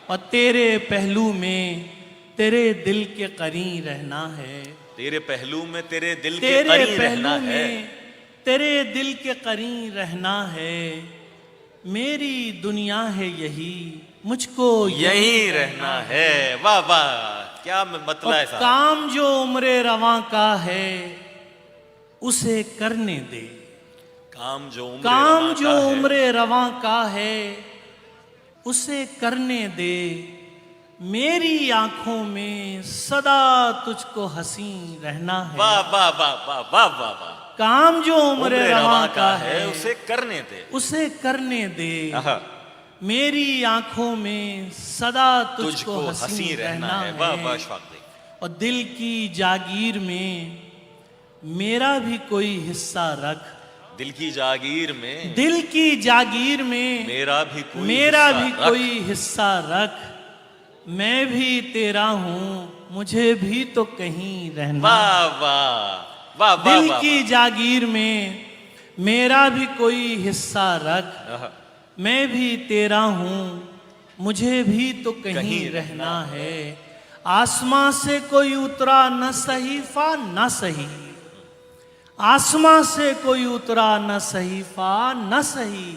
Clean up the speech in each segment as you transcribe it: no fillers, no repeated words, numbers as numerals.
और तेरे पहलू में तेरे दिल के करीं रहना है। तेरे पहलू में तेरे दिल के तेरे करीं पहलू रहना है। में तेरे दिल के करीं रहना है। मेरी दुनिया है यही, मुझको यहीं रहना है। वाह वाह, क्या मतलब है साहब। काम जो उम्रे रवां का है उसे करने दे। काम जो उम्रे रवां का है उसे करने दे। मेरी आंखों में सदा तुझको हंसी रहना है। वाह वाह वाह वाह वाह वाह वाह। काम जो उम्रे रवां का है उसे करने दे, उसे करने दे। मेरी आंखों में सदा तुझको हंसी रहना है। वाह वाह अशफाक भाई। और दिल की जागीर में मेरा भी कोई हिस्सा रख। दिल की जागीर में, दिल की जागीर में मेरा भी कोई हिस्सा रख। मैं भी तेरा हूँ, मुझे भी तो कहीं रहना। वाह वाह वाह। दिल की जागीर में मेरा भी कोई हिस्सा रख। मैं भी तेरा हूँ, मुझे भी तो कहीं रहना है। आसमां से कोई उतरा न सहीफा न सही। आसमां से कोई उतरा न सहीफा न सही।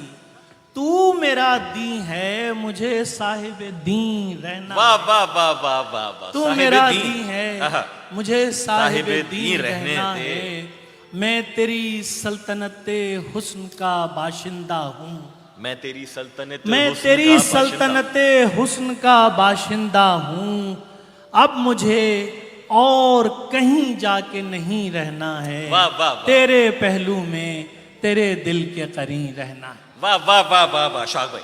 तू मेरा दी है, मुझे साहिब दी रहना। वाह वाह वाह वाह वाह वाह। तू मेरा दी है, मुझे साहिब दी रहना है। मैं तेरी सल्तनते हुस्न का बाशिंदा हूँ। मैं तेरी सल्तनते हुस्न का बाशिंदा हूँ। अब मुझे और कहीं जाके नहीं रहना है। वाह वाह। तेरे पहलू में तेरे दिल के करीं रहना है। वाह वाह वाह वाह वाह शाह भाई।